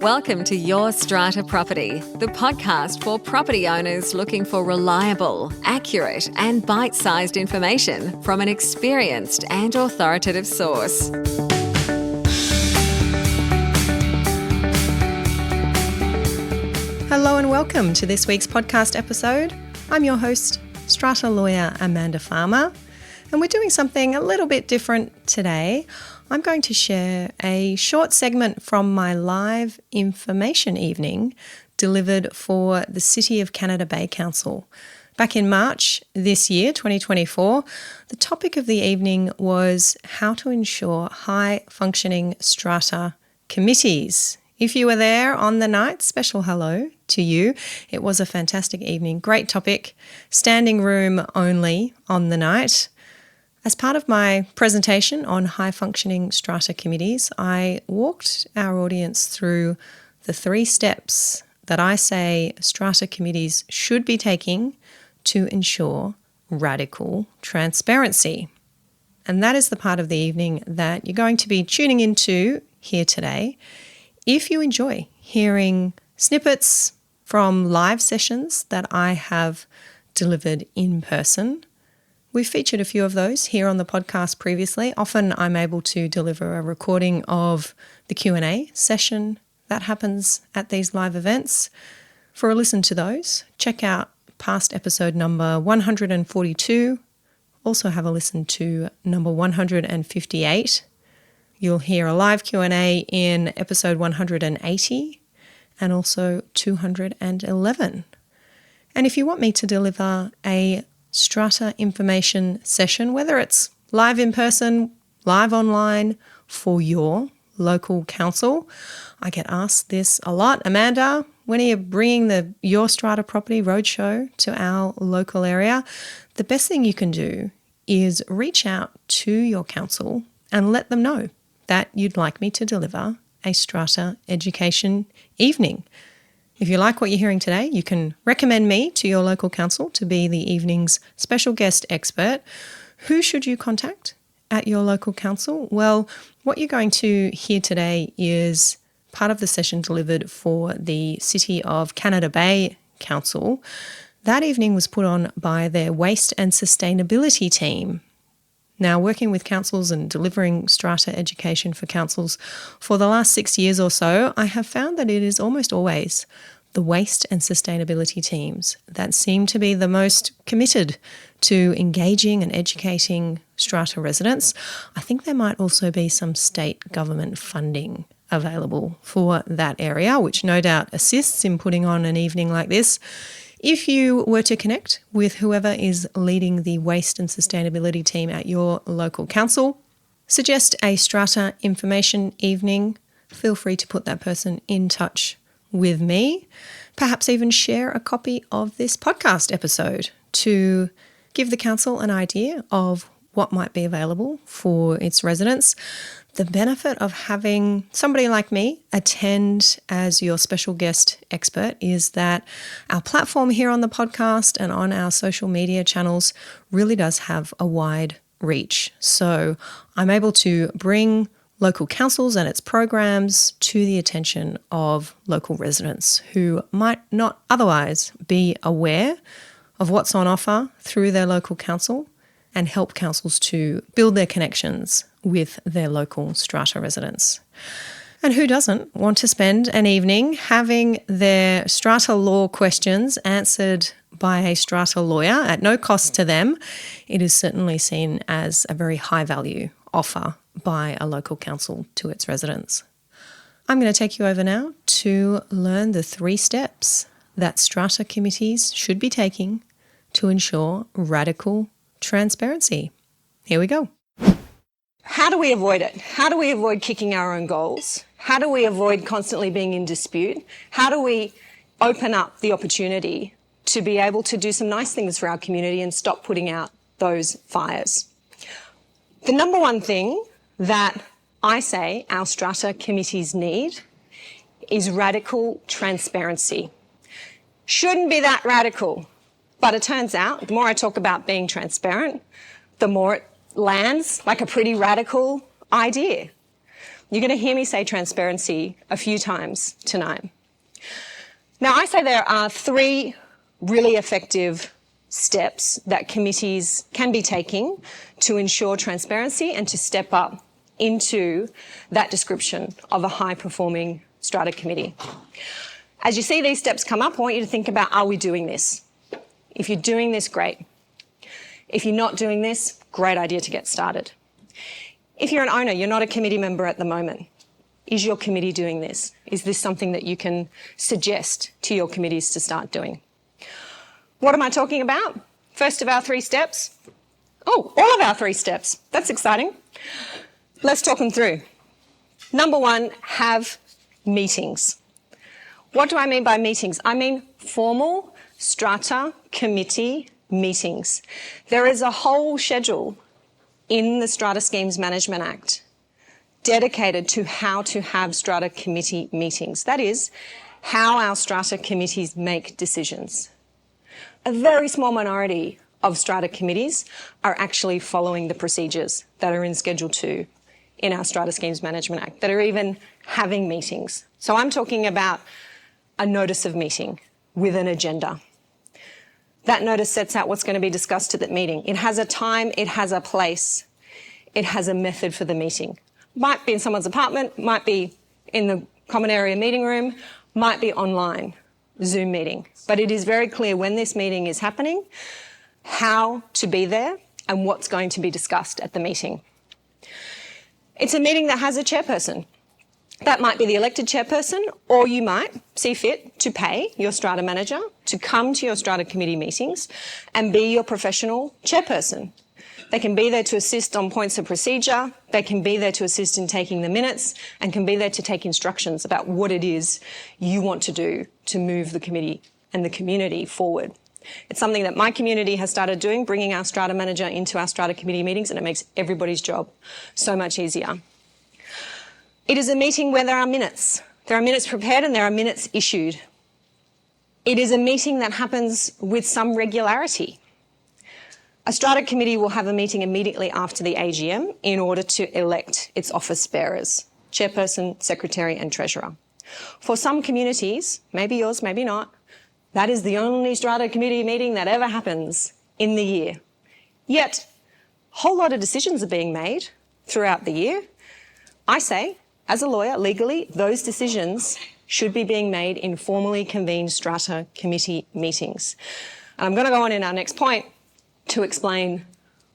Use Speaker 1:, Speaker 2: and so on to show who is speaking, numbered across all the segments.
Speaker 1: Welcome to Your Strata Property, the podcast for property owners looking for reliable, accurate, and bite-sized information from an experienced and authoritative source.
Speaker 2: Hello and welcome to this week's podcast episode. I'm your host, Strata lawyer Amanda Farmer, and we're doing something a little bit different today. I'm going to share a short segment from my live information evening delivered for the City of Canada Bay Council. Back in March this year, 2024, the topic of the evening was how to ensure high-functioning strata committees. If you were there on the night, special hello to you. It was a fantastic evening, great topic, standing room only on the night. As part of my presentation on high-functioning strata committees, I walked our audience through the 3 steps that I say strata committees should be taking to ensure radical transparency. And that is the part of the evening that you're going to be tuning into here today. If you enjoy hearing snippets from live sessions that I have delivered in person, we've featured a few of those here on the podcast previously. Often I'm able to deliver a recording of the Q&A session that happens at these live events. For a listen to those, check out past episode number 142. Also have a listen to number 158. You'll hear a live Q&A in episode 180 and also 211. And if you want me to deliver a strata information session, whether it's live in person, live online for your local council, I get asked this a lot. Amanda, when are you bringing the Your Strata Property Roadshow to our local area? The best thing you can do is reach out to your council and let them know that you'd like me to deliver a strata education evening. If you like what you're hearing today, you can recommend me to your local council to be the evening's special guest expert. Who should you contact at your local council? Well, what you're going to hear today is part of the session delivered for the City of Canada Bay Council. That evening was put on by their Waste and Sustainability team. Now, working with councils and delivering strata education for councils for the last 6 years or so, I have found that it is almost always the waste and sustainability teams that seem to be the most committed to engaging and educating strata residents. I think there might also be some state government funding available for that area, which no doubt assists in putting on an evening like this. If you were to connect with whoever is leading the waste and sustainability team at your local council, suggest a strata information evening, feel free to put that person in touch with me. Perhaps even share a copy of this podcast episode to give the council an idea of what might be available for its residents. The benefit of having somebody like me attend as your special guest expert is that our platform here on the podcast and on our social media channels really does have a wide reach. So I'm able to bring local councils and its programs to the attention of local residents who might not otherwise be aware of what's on offer through their local council, and help councils to build their connections with their local strata residents. And who doesn't want to spend an evening having their strata law questions answered by a strata lawyer at no cost to them? It is certainly seen as a very high value offer by a local council to its residents. I'm going to take you over now to learn the 3 steps that strata committees should be taking to ensure radical transparency. Here we go.
Speaker 3: How do we avoid it? How do we avoid kicking our own goals? How do we avoid constantly being in dispute? How do we open up the opportunity to be able to do some nice things for our community and stop putting out those fires? The number one thing that I say our strata committees need is radical transparency. Shouldn't be that radical. But it turns out, the more I talk about being transparent, the more it lands like a pretty radical idea. You're going to hear me say transparency a few times tonight. Now, I say there are 3 really effective steps that committees can be taking to ensure transparency and to step up into that description of a high-performing strata committee. As you see these steps come up, I want you to think about, are we doing this? If you're doing this, great. If you're not doing this, great idea to get started. If you're an owner, you're not a committee member at the moment, is your committee doing this? Is this something that you can suggest to your committees to start doing? What am I talking about? First of our 3 steps. Oh, all of our 3 steps. That's exciting. Let's talk them through. Number 1, have meetings. What do I mean by meetings? I mean formal strata committee meetings. There is a whole schedule in the Strata Schemes Management Act dedicated to how to have strata committee meetings. That is, how our strata committees make decisions. A very small minority of strata committees are actually following the procedures that are in Schedule 2 in our Strata Schemes Management Act, that are even having meetings. So I'm talking about a notice of meeting with an agenda. That notice sets out what's going to be discussed at that meeting. It has a time, it has a place, it has a method for the meeting. Might be in someone's apartment, might be in the common area meeting room, might be online, Zoom meeting. But it is very clear when this meeting is happening, how to be there and what's going to be discussed at the meeting. It's a meeting that has a chairperson. That might be the elected chairperson, or you might see fit to pay your strata manager to come to your strata committee meetings and be your professional chairperson. They can be there to assist on points of procedure, they can be there to assist in taking the minutes, and can be there to take instructions about what it is you want to do to move the committee and the community forward. It's something that my community has started doing, bringing our strata manager into our strata committee meetings, and it makes everybody's job so much easier. It is a meeting where there are minutes. There are minutes prepared and there are minutes issued. It is a meeting that happens with some regularity. A strata committee will have a meeting immediately after the AGM in order to elect its office bearers, chairperson, secretary and treasurer. For some communities, maybe yours, maybe not, that is the only strata committee meeting that ever happens in the year. Yet, a whole lot of decisions are being made throughout the year. I say, as a lawyer, legally, those decisions should be being made in formally convened strata committee meetings. And I'm going to go on in our next point to explain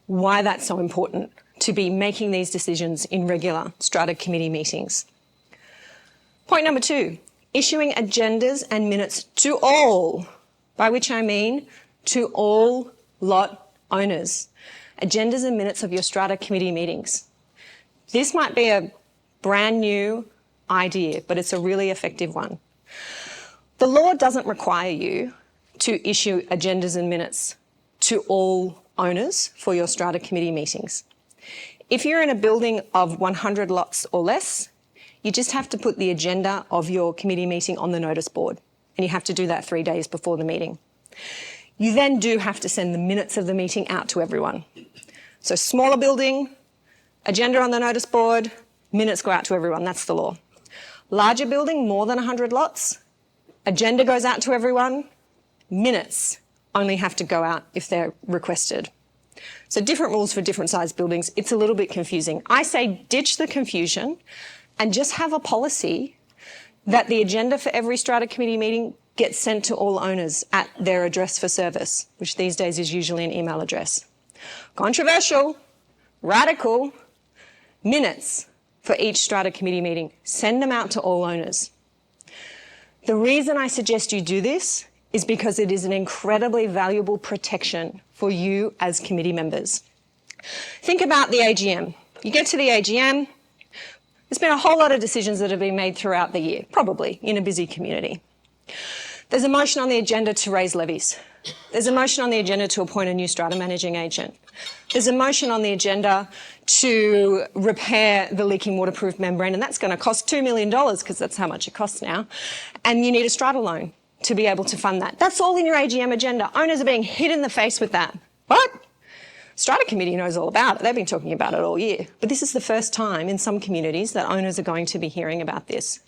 Speaker 3: why that's so important to be making these decisions in regular strata committee meetings. Point number 2, issuing agendas and minutes to all, by which I mean to all lot owners. Agendas and minutes of your strata committee meetings. This might be a brand new idea, but it's a really effective one. The law doesn't require you to issue agendas and minutes to all owners for your strata committee meetings. If you're in a building of 100 lots or less, you just have to put the agenda of your committee meeting on the notice board, and you have to do that 3 days before the meeting. You then do have to send the minutes of the meeting out to everyone. So smaller building, agenda on the notice board, minutes go out to everyone, that's the law. Larger building, more than 100 lots, agenda goes out to everyone, minutes only have to go out if they're requested. So different rules for different sized buildings. It's a little bit confusing. I say ditch the confusion and just have a policy that the agenda for every strata committee meeting gets sent to all owners at their address for service, which these days is usually an email address. Controversial, radical, minutes for each strata committee meeting. Send them out to all owners. The reason I suggest you do this is because it is an incredibly valuable protection for you as committee members. Think about the AGM. You get to the AGM, there's been a whole lot of decisions that have been made throughout the year, probably in a busy community. There's a motion on the agenda to raise levies. There's a motion on the agenda to appoint a new strata managing agent. There's a motion on the agenda to repair the leaking waterproof membrane, and that's going to cost $2 million because that's how much it costs now. And you need a strata loan to be able to fund that. That's all in your AGM agenda. Owners are being hit in the face with that. What? Strata committee knows all about it. They've been talking about it all year. But this is the first time in some communities that owners are going to be hearing about this.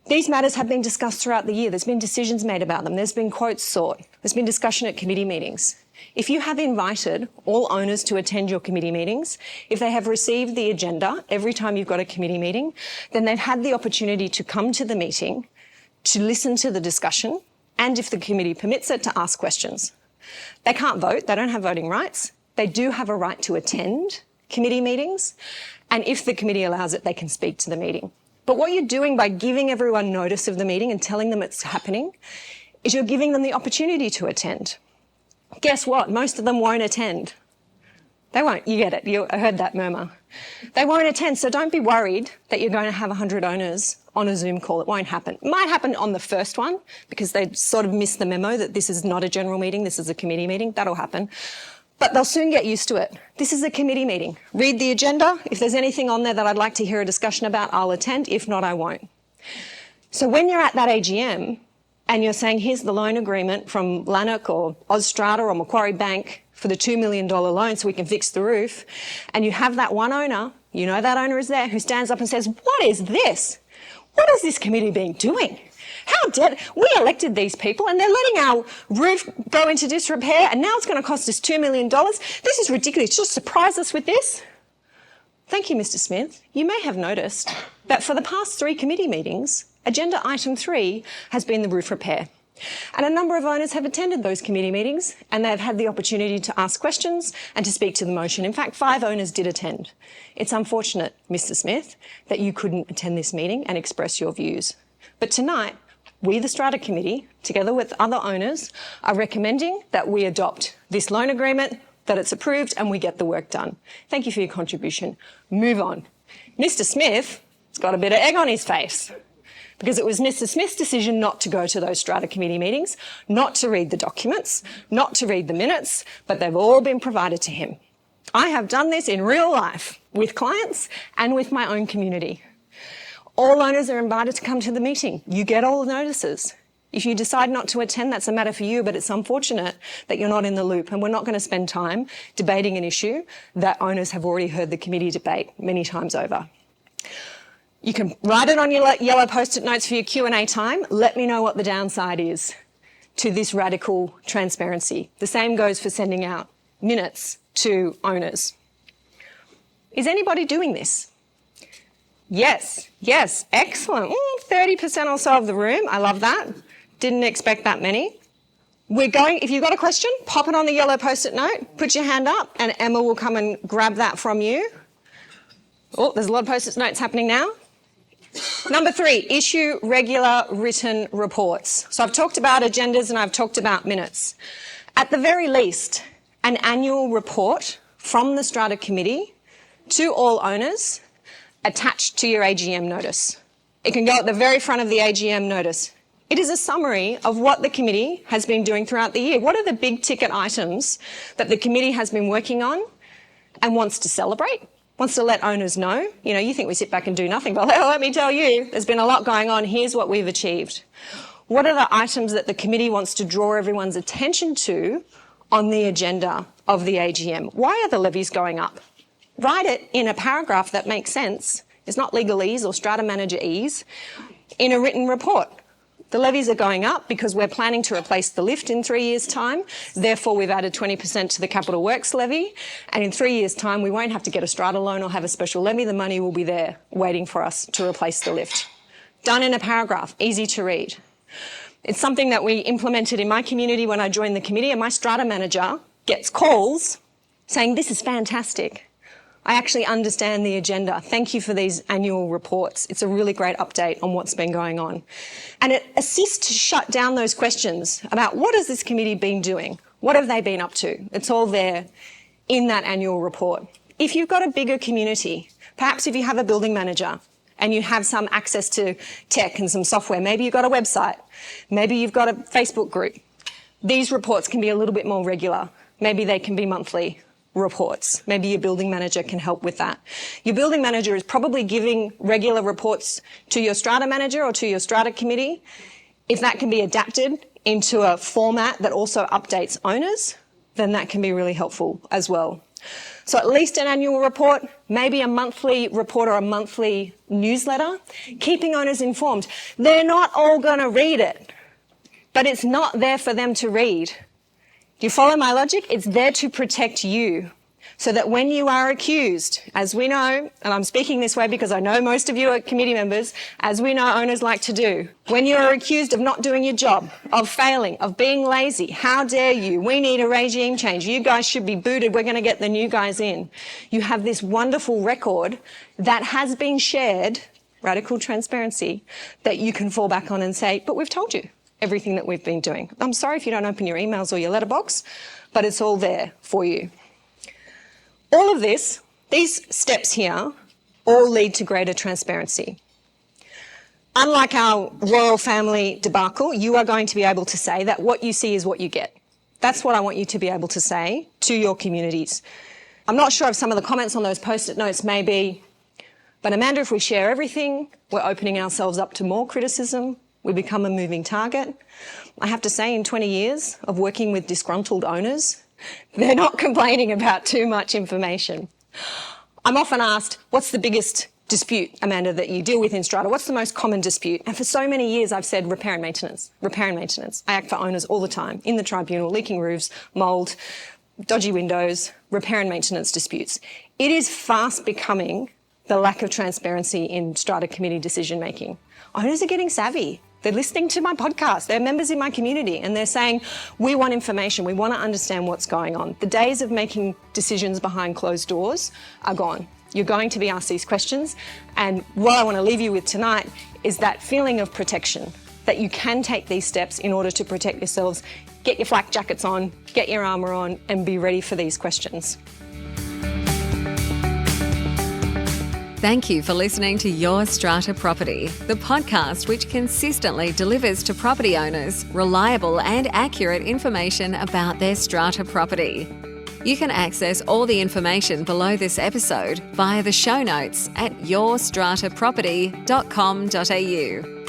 Speaker 3: These matters have been discussed throughout the year. There's been decisions made about them. There's been quotes sought. There's been discussion at committee meetings. If you have invited all owners to attend your committee meetings, if they have received the agenda every time you've got a committee meeting, then they've had the opportunity to come to the meeting, to listen to the discussion, and if the committee permits it, to ask questions. They can't vote. They don't have voting rights. They do have a right to attend committee meetings, and if the committee allows it, they can speak to the meeting. But what you're doing by giving everyone notice of the meeting and telling them it's happening is you're giving them the opportunity to attend. Guess what? Most of them won't attend. They won't. You get it. I heard that murmur. They won't attend, so don't be worried that you're going to have 100 owners on a Zoom call. It won't happen. It might happen on the first one because they sort of missed the memo that this is not a general meeting, this is a committee meeting. That'll happen. But they'll soon get used to it. This is a committee meeting. Read the agenda. If there's anything on there that I'd like to hear a discussion about, I'll attend. If not, I won't. So when you're at that AGM and you're saying, here's the loan agreement from Lanark or Strata or Macquarie Bank for the $2 million loan so we can fix the roof, and you have that one owner, you know that owner is there, who stands up and says, what is this? What has this committee been doing? How dare we elected these people and they're letting our roof go into disrepair and now it's going to cost us $2 million. This is ridiculous. Just surprise us with this. Thank you, Mr. Smith. You may have noticed that for the past 3 committee meetings, agenda item 3 has been the roof repair. And a number of owners have attended those committee meetings and they've had the opportunity to ask questions and to speak to the motion. In fact, 5 owners did attend. It's unfortunate, Mr. Smith, that you couldn't attend this meeting and express your views. But tonight, we, the Strata Committee, together with other owners, are recommending that we adopt this loan agreement, that it's approved and we get the work done. Thank you for your contribution. Move on. Mr. Smith has got a bit of egg on his face because it was Mr. Smith's decision not to go to those Strata Committee meetings, not to read the documents, not to read the minutes, but they've all been provided to him. I have done this in real life with clients and with my own community. All owners are invited to come to the meeting. You get all the notices. If you decide not to attend, that's a matter for you, but it's unfortunate that you're not in the loop, and we're not going to spend time debating an issue that owners have already heard the committee debate many times over. You can write it on your yellow post-it notes for your Q&A time. Let me know what the downside is to this radical transparency. The same goes for sending out minutes to owners. Is anybody doing this? Yes, excellent. 30% or so of the room. I love that. Didn't expect that many. If you've got a question, pop it on the yellow post-it note, put your hand up, and Emma will come and grab that from you. Oh, there's a lot of post-it notes happening now. Number 3, issue regular written reports. So I've talked about agendas and I've talked about minutes. At the very least, an annual report from the Strata Committee to all owners attached to your AGM notice. It can go at the very front of the AGM notice. It is a summary of what the committee has been doing throughout the year. What are the big ticket items that the committee has been working on and wants to celebrate, wants to let owners know? You know, you think we sit back and do nothing, but let me tell you, there's been a lot going on. Here's what we've achieved. What are the items that the committee wants to draw everyone's attention to on the agenda of the AGM? Why are the levies going up? Write it in a paragraph that makes sense. It's not legalese or strata managerese in a written report. The levies are going up because we're planning to replace the lift in 3 years' time. Therefore, we've added 20% to the capital works levy. And in 3 years' time, we won't have to get a strata loan or have a special levy. The money will be there waiting for us to replace the lift. Done in a paragraph, easy to read. It's something that we implemented in my community when I joined the committee, and my strata manager gets calls saying, this is fantastic. I actually understand the agenda. Thank you for these annual reports. It's a really great update on what's been going on. And it assists to shut down those questions about what has this committee been doing? What have they been up to? It's all there in that annual report. If you've got a bigger community, perhaps if you have a building manager and you have some access to tech and some software, maybe you've got a website, maybe you've got a Facebook group, these reports can be a little bit more regular. Maybe they can be monthly reports. Maybe your building manager can help with that. Your building manager is probably giving regular reports to your strata manager or to your strata committee. If that can be adapted into a format that also updates owners, then that can be really helpful as well. So at least an annual report, maybe a monthly report or a monthly newsletter, keeping owners informed. They're not all going to read it, but it's not there for them to read. Do you follow my logic? It's there to protect you, so that when you are accused, as we know, and I'm speaking this way because I know most of you are committee members, as we know owners like to do, when you are accused of not doing your job, of failing, of being lazy, how dare you? We need a regime change. You guys should be booted. We're going to get the new guys in. You have this wonderful record that has been shared, radical transparency, that you can fall back on and say, but we've told you everything that we've been doing. I'm sorry if you don't open your emails or your letterbox, but it's all there for you. All of this, these steps here, all lead to greater transparency. Unlike our royal family debacle, you are going to be able to say that what you see is what you get. That's what I want you to be able to say to your communities. I'm not sure if some of the comments on those post-it notes may be, but Amanda, if we share everything, we're opening ourselves up to more criticism. We become a moving target. I have to say, in 20 years of working with disgruntled owners, they're not complaining about too much information. I'm often asked, what's the biggest dispute, Amanda, that you deal with in Strata? What's the most common dispute? And for so many years, I've said repair and maintenance, repair and maintenance. I act for owners all the time, in the tribunal, leaking roofs, mould, dodgy windows, repair and maintenance disputes. It is fast becoming the lack of transparency in Strata committee decision making. Owners are getting savvy. They're listening to my podcast. They're members in my community and they're saying, we want information. We want to understand what's going on. The days of making decisions behind closed doors are gone. You're going to be asked these questions. And what I want to leave you with tonight is that feeling of protection, that you can take these steps in order to protect yourselves. Get your flak jackets on, get your armour on, and be ready for these questions.
Speaker 1: Thank you for listening to Your Strata Property, the podcast which consistently delivers to property owners reliable and accurate information about their strata property. You can access all the information below this episode via the show notes at yourstrataproperty.com.au.